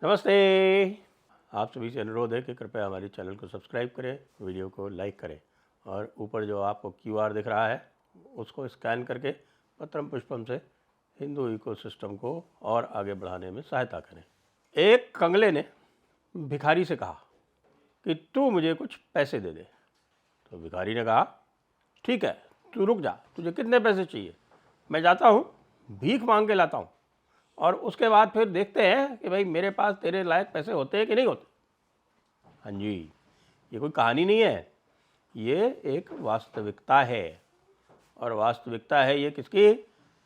नमस्ते। आप सभी से अनुरोध है कि कृपया हमारे चैनल को सब्सक्राइब करें, वीडियो को लाइक करें और ऊपर जो आपको क्यूआर दिख रहा है उसको स्कैन करके पत्रम पुष्पम से हिंदू इकोसिस्टम को और आगे बढ़ाने में सहायता करें। एक कंगले ने भिखारी से कहा कि तू मुझे कुछ पैसे दे दे। तो भिखारी ने कहा, ठीक है, तू रुक जा, तुझे कितने पैसे चाहिए, मैं जाता हूँ, भीख मांग के लाता हूँ और उसके बाद फिर देखते हैं कि भाई मेरे पास तेरे लायक पैसे होते हैं कि नहीं होते। हाँ जी, ये कोई कहानी नहीं है, ये एक वास्तविकता है। और वास्तविकता है ये किसकी?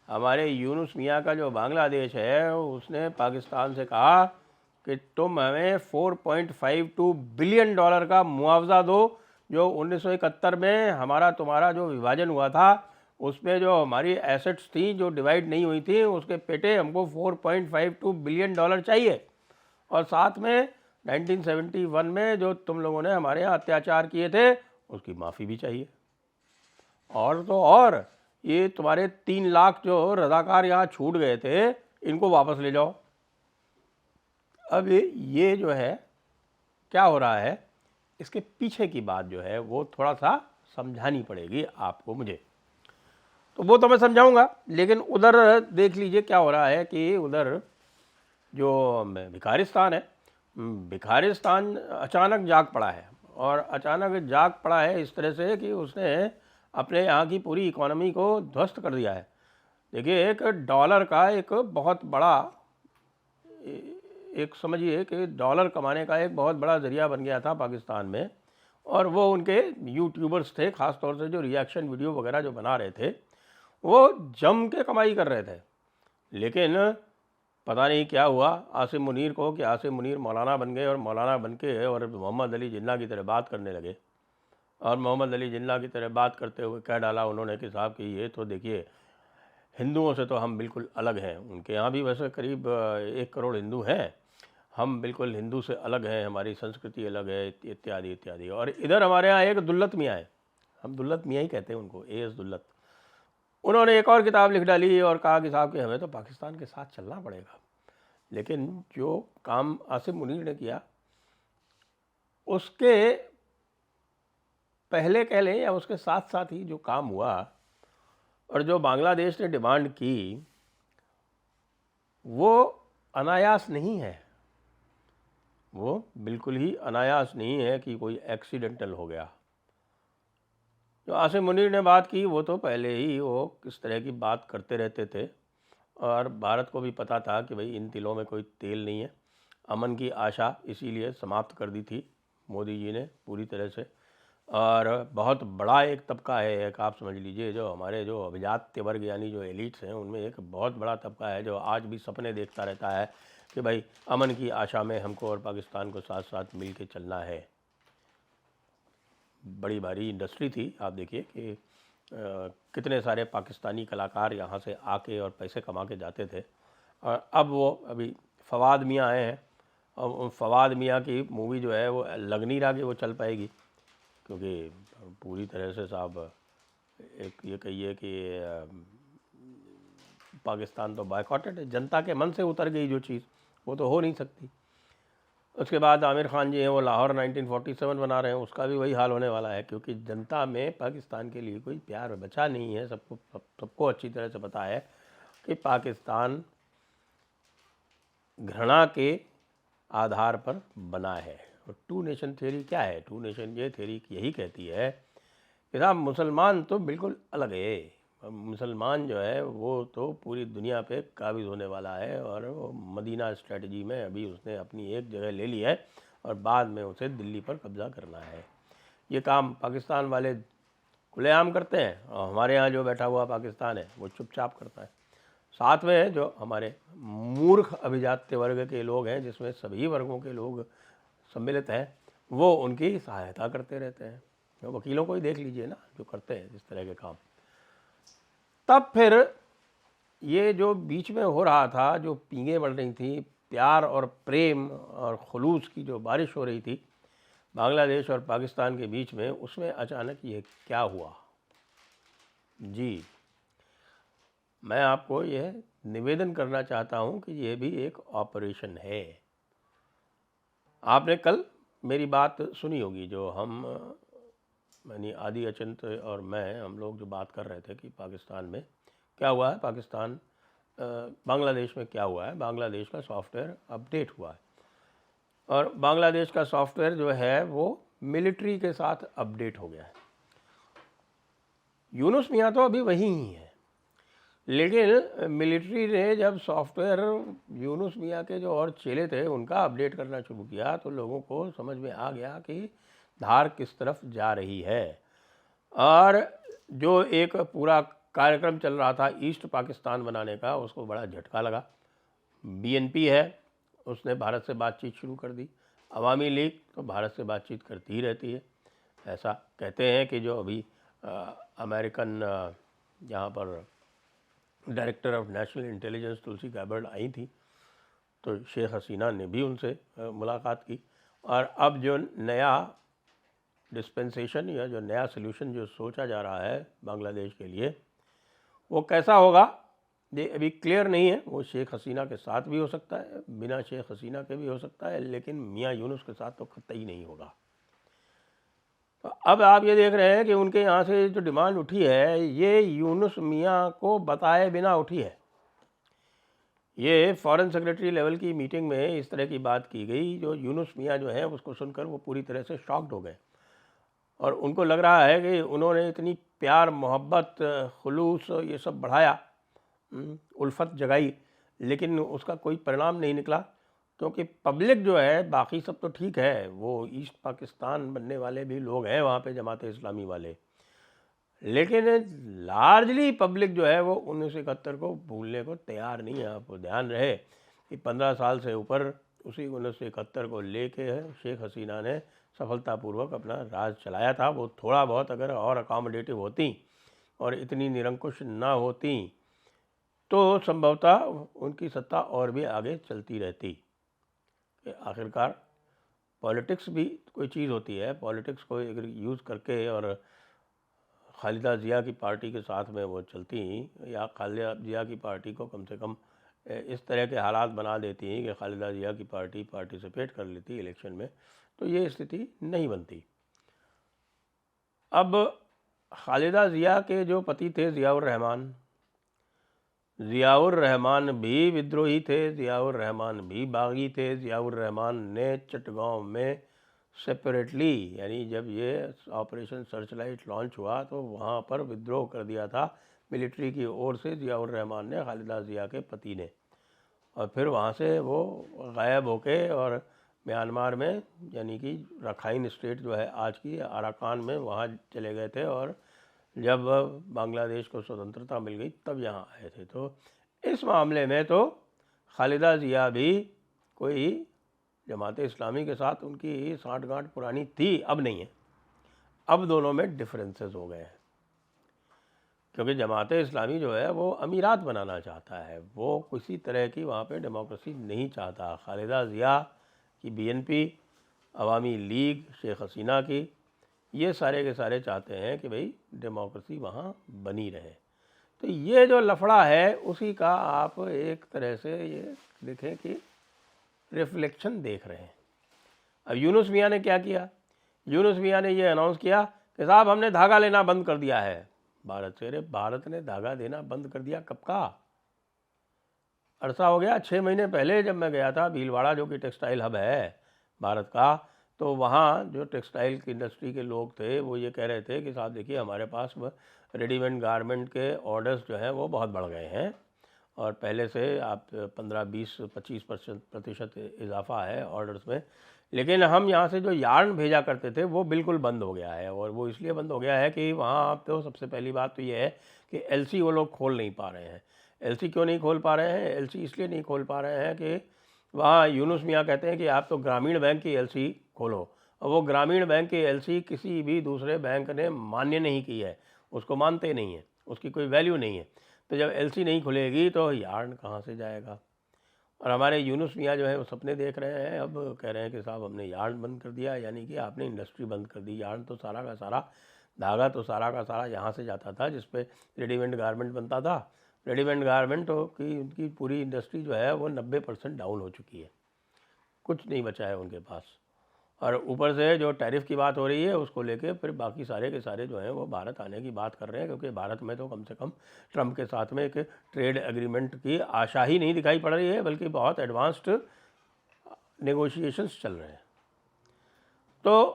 हमारे यूनुस मियाँ का जो बांग्लादेश है उसने पाकिस्तान से कहा कि तुम हमें 4.52 बिलियन डॉलर का मुआवजा दो, जो 1971 में हमारा तुम्हारा जो विभाजन हुआ था उसमें जो हमारी एसेट्स थी जो डिवाइड नहीं हुई थी उसके पेटे हमको 4.52 बिलियन डॉलर चाहिए। और साथ में 1971 में जो तुम लोगों ने हमारे यहाँ अत्याचार किए थे उसकी माफ़ी भी चाहिए। और तो और ये तुम्हारे 3 लाख जो रजाकार यहाँ छूट गए थे इनको वापस ले जाओ। अब ये जो है क्या हो रहा है, इसके पीछे की बात जो है वो थोड़ा सा समझानी पड़ेगी आपको मुझे, तो वो तो मैं समझाऊंगा। लेकिन उधर देख लीजिए क्या हो रहा है कि उधर जो भिखारिस्तान है, भिखारिस्तान अचानक जाग पड़ा है। और अचानक जाग पड़ा है इस तरह से कि उसने अपने यहाँ की पूरी इकोनॉमी को ध्वस्त कर दिया है। देखिए, एक डॉलर का एक बहुत बड़ा, एक समझिए कि डॉलर कमाने का एक बहुत बड़ा ज़रिया बन गया था पाकिस्तान में। और वो उनके यूट्यूबर्स थे, ख़ास तौर से जो रिएक्शन वीडियो वगैरह जो बना रहे थे वो जम के कमाई कर रहे थे। लेकिन पता नहीं क्या हुआ आसिम मुनीर को कि आसिम मुनीर मौलाना बन गए और मौलाना बन के और मोहम्मद अली जिन्ना की तरह बात करने लगे। और मोहम्मद अली जिन्ना की तरह बात करते हुए कह डाला उन्होंने कि साहब कि ये तो देखिए, हिंदुओं से तो हम बिल्कुल अलग हैं। उनके यहाँ भी वैसे करीब 1 करोड़ हिंदू हैं, हम बिल्कुल हिंदू से अलग हैं, हमारी संस्कृति अलग है, इत्यादि इत्यादि। और इधर हमारे यहाँ एक दुल्लत मियाँ है, हम दुल्लत मियाँ ही कहते हैं उनको, एएस दुल्लत। उन्होंने एक और किताब लिख डाली और कहा कि साहब कि हमें तो पाकिस्तान के साथ चलना पड़ेगा। लेकिन जो काम आसिम मुनीर ने किया उसके पहले कह लें या उसके साथ साथ ही जो काम हुआ और जो बांग्लादेश ने डिमांड की वो अनायास नहीं है, वो बिल्कुल ही अनायास नहीं है कि कोई एक्सीडेंटल हो गया। जो आसिम मुनीर ने बात की वो तो पहले ही वो किस तरह की बात करते रहते थे और भारत को भी पता था कि भाई इन तिलों में कोई तेल नहीं है। अमन की आशा इसीलिए समाप्त कर दी थी मोदी जी ने पूरी तरह से। और बहुत बड़ा एक तबका है, एक आप समझ लीजिए, जो हमारे जो अभिजात्य वर्ग यानी जो एलिट्स हैं उनमें एक बहुत बड़ा तबका है जो आज भी सपने देखता रहता है कि भाई अमन की आशा में हमको और पाकिस्तान को साथ साथ मिल के चलना है। बड़ी भारी इंडस्ट्री थी, आप देखिए कि कितने सारे पाकिस्तानी कलाकार यहाँ से आके और पैसे कमा के जाते थे। और अब वो अभी फवाद मियाँ आए हैं और उन फवाद मियाँ की मूवी जो है वो लग नहीं रहा कि वो चल पाएगी, क्योंकि पूरी तरह से साहब एक ये कहिए कि पाकिस्तान तो बायकॉटेड है, जनता के मन से उतर गई जो चीज़, वो तो हो नहीं सकती। उसके बाद आमिर खान जी हैं, वो लाहौर 1947 बना रहे हैं, उसका भी वही हाल होने वाला है, क्योंकि जनता में पाकिस्तान के लिए कोई प्यार बचा नहीं है। सबको अच्छी तरह से पता है कि पाकिस्तान घृणा के आधार पर बना है। और 2 नेशन थ्योरी क्या है? 2 नेशन ये थ्योरी यही कहती है कि साहब मुसलमान तो बिल्कुल अलग है, मुसलमान जो है वो तो पूरी दुनिया पे काबिज होने वाला है। और वो मदीना स्ट्रेटजी में अभी उसने अपनी एक जगह ले ली है और बाद में उसे दिल्ली पर कब्ज़ा करना है। ये काम पाकिस्तान वाले खुलेआम करते हैं और हमारे यहाँ जो बैठा हुआ पाकिस्तान है वो चुपचाप करता है। साथ में जो हमारे मूर्ख अभिजात्य वर्ग के लोग हैं, जिसमें सभी वर्गों के लोग सम्मिलित हैं, वो उनकी सहायता करते रहते हैं। तो वकीलों को ही देख लीजिए ना, जो करते हैं इस तरह के काम। तब फिर ये जो बीच में हो रहा था, जो पींगें बढ़ रही थी, प्यार और प्रेम और खुलूस की जो बारिश हो रही थी बांग्लादेश और पाकिस्तान के बीच में, उसमें अचानक ये क्या हुआ जी। मैं आपको यह निवेदन करना चाहता हूं कि यह भी एक ऑपरेशन है। आपने कल मेरी बात सुनी होगी, जो हम यानी आदि अचिंत और मैं, हम लोग जो बात कर रहे थे कि पाकिस्तान में क्या हुआ है, पाकिस्तान बांग्लादेश में क्या हुआ है। बांग्लादेश का सॉफ्टवेयर अपडेट हुआ है और बांग्लादेश का सॉफ्टवेयर जो है वो मिलिट्री के साथ अपडेट हो गया है। यूनुस मियाँ तो अभी वही ही है, लेकिन मिलिट्री ने जब सॉफ्टवेयर यूनुस मियाँ के जो और चेले थे उनका अपडेट करना शुरू किया तो लोगों को समझ में आ गया कि धार किस तरफ जा रही है। और जो एक पूरा कार्यक्रम चल रहा था ईस्ट पाकिस्तान बनाने का, उसको बड़ा झटका लगा। बीएनपी है, उसने भारत से बातचीत शुरू कर दी। अवामी लीग तो भारत से बातचीत करती ही रहती है। ऐसा कहते हैं कि जो अभी अमेरिकन यहाँ पर director of national intelligence Tulsi Gabbard आई थी, तो शेख हसीना ने भी उनसे मुलाकात की। और अब जो नया डिस्पेंसेशन या जो नया सल्यूशन जो सोचा जा रहा है बांग्लादेश के लिए, वो कैसा होगा ये अभी क्लियर नहीं है। वो शेख हसीना के साथ भी हो सकता है, बिना शेख हसीना के भी हो सकता है, लेकिन मियाँ यूनुस के साथ तो कतई नहीं होगा। तो अब आप ये देख रहे हैं कि उनके यहाँ से जो डिमांड उठी है ये यूनुस मियाँ को बताए बिना उठी है। ये फॉरेन सेक्रेटरी लेवल की मीटिंग में इस तरह की बात की गई, जो यूनुस मियाँ जो है उसको सुनकर वो पूरी तरह से शॉक्ड हो गए और उनको लग रहा है कि उन्होंने इतनी प्यार मोहब्बत खुलूस ये सब बढ़ाया, उल्फत जगाई, लेकिन उसका कोई परिणाम नहीं निकला। क्योंकि पब्लिक जो है, बाकी सब तो ठीक है, वो ईस्ट पाकिस्तान बनने वाले भी लोग हैं वहाँ पे जमात इस्लामी वाले, लेकिन लार्जली पब्लिक जो है वो 1971 को भूलने को तैयार नहीं है। आपको ध्यान रहे कि 15 साल से ऊपर उसी 1971 को लेके शेख हसीना ने सफलतापूर्वक अपना राज चलाया था। वो थोड़ा बहुत अगर और अकोमोडेटिव होती और इतनी निरंकुश ना होती तो संभवतः उनकी सत्ता और भी आगे चलती रहती। आखिरकार पॉलिटिक्स भी कोई चीज़ होती है, पॉलिटिक्स को अगर यूज़ करके और खालिदा ज़िया की पार्टी के साथ में वो चलती, या खालिदा ज़िया की पार्टी को कम से कम इस तरह के हालात बना देती हैं कि खालिदा ज़िया की पार्टी पार्टिसिपेट कर लेती इलेक्शन में, तो ये स्थिति नहीं बनती। अब खालिदा ज़िया के जो पति थे ज़ियाउर रहमान, ज़ियाउर रहमान भी विद्रोही थे, ज़ियाउर रहमान भी बागी थे। ज़ियाउर रहमान ने चटगांव में सेपरेटली, यानी जब ये ऑपरेशन सर्चलाइट लॉन्च हुआ तो वहाँ पर विद्रोह कर दिया था मिलिट्री की ओर से ज़ियाउर रहमान ने, खालिदा ज़िया के पति ने। और फिर वहाँ से वो गायब होके और म्यांमार में, यानी कि रखाइन स्टेट जो है आज की अराकान में, वहाँ चले गए थे। और जब बांग्लादेश को स्वतंत्रता मिल गई तब यहाँ आए थे। तो इस मामले में तो खालिदा ज़िया भी कोई जमात इस्लामी के साथ उनकी साठगांठ पुरानी थी, अब नहीं है। अब दोनों में डिफरेंसेस हो गए हैं, क्योंकि जमात इस्लामी जो है वो अमीरात बनाना चाहता है, वो किसी तरह की वहाँ पे डेमोक्रेसी नहीं चाहता। खालिदा ज़िया की बीएनपी, अवामी लीग शेख हसीना की, ये सारे के सारे चाहते हैं कि भाई डेमोक्रेसी वहाँ बनी रहे। तो ये जो लफड़ा है उसी का आप एक तरह से ये देखें कि रिफ्लेक्शन देख रहे हैं। अब यूनुस मियाँ ने क्या किया? यूनुस मियाँ ने ये अनाउंस किया कि साहब हमने धागा लेना बंद कर दिया है भारत से। अरे भारत ने धागा देना बंद कर दिया कब का? अरसा हो गया। 6 महीने पहले जब मैं गया था भीलवाड़ा, जो कि टेक्सटाइल हब है भारत का, तो वहाँ जो टेक्सटाइल की इंडस्ट्री के लोग थे वो ये कह रहे थे कि साहब देखिए हमारे पास रेडीमेड गारमेंट के ऑर्डर्स जो हैं वो बहुत बढ़ गए हैं और पहले से आप 15-20-25% इजाफा है ऑर्डर्स में, लेकिन हम यहाँ से जो यार्न भेजा करते थे वो बिल्कुल बंद हो गया है। और वो इसलिए बंद हो गया है कि वहाँ आप तो सबसे पहली बात तो ये है कि एलसी वो लोग खोल नहीं पा रहे हैं। एलसी क्यों नहीं खोल पा रहे हैं? एलसी इसलिए नहीं खोल पा रहे हैं कि वहाँ यूनुस मियाँ कहते हैं कि आप तो ग्रामीण बैंक की एलसी खोलो, और वो ग्रामीण बैंक की एलसी किसी भी दूसरे बैंक ने मान्य नहीं की है, उसको मानते नहीं है, उसकी कोई वैल्यू नहीं है। तो जब एलसी नहीं खुलेगी तो यार्न कहाँ से जाएगा? और हमारे यूनुस मियाँ जो है वो सपने देख रहे हैं, अब कह रहे हैं कि साहब हमने यार्न बंद कर दिया, यानी कि आपने इंडस्ट्री बंद कर दी। यार्न तो सारा का सारा, धागा तो सारा का सारा यहाँ से जाता था जिस पे रेडीमेड गारमेंट बनता था। रेडीमेड गारमेंट की उनकी पूरी इंडस्ट्री जो है वो 90% डाउन हो चुकी है, कुछ नहीं बचा है उनके पास। और ऊपर से जो टैरिफ की बात हो रही है उसको लेके फिर बाकी सारे के सारे जो हैं वो भारत आने की बात कर रहे हैं, क्योंकि भारत में तो कम से कम ट्रंप के साथ में एक ट्रेड एग्रीमेंट की आशा ही नहीं दिखाई पड़ रही है, बल्कि बहुत एडवांस्ड नेगोशिएशंस चल रहे हैं। तो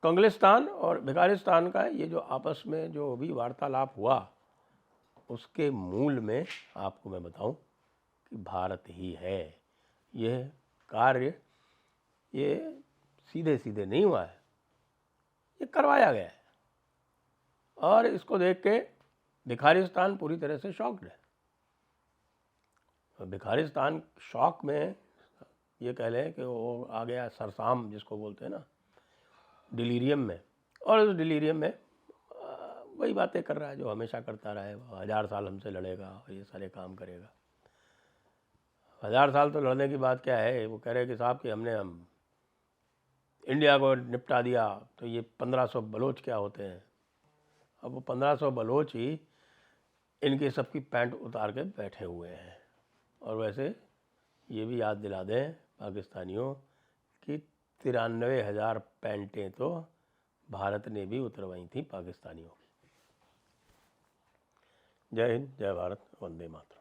कंगलिस्तान और भिखारिस्तान का ये जो आपस में जो भी वार्तालाप हुआ, उसके मूल में आपको मैं बताऊं कि भारत ही है। यह कार्य ये सीधे सीधे नहीं हुआ है, ये करवाया गया है। और इसको देख के भिखारिस्तान पूरी तरह से शॉक्ड है। भिखारिस्तान शॉक में ये कह लें कि वो आ गया सरसाम जिसको बोलते हैं ना, डिलीरियम में। और उस डिलीरियम में वही बातें कर रहा है जो हमेशा करता रहा है। 1000 साल हमसे लड़ेगा और ये सारे काम करेगा। 1000 साल तो लड़ने की बात क्या है, वो कह रहे हैं कि साहब कि हम इंडिया को निपटा दिया, तो ये 1500 बलोच क्या होते हैं। अब वो 1500 बलोच ही इनकी सबकी पैंट उतार के बैठे हुए हैं। और वैसे ये भी याद दिला दें पाकिस्तानियों कि 93,000 पैंटें तो भारत ने भी उतरवाई थी पाकिस्तानियों की। जय हिंद, जय भारत, वंदे मातरम।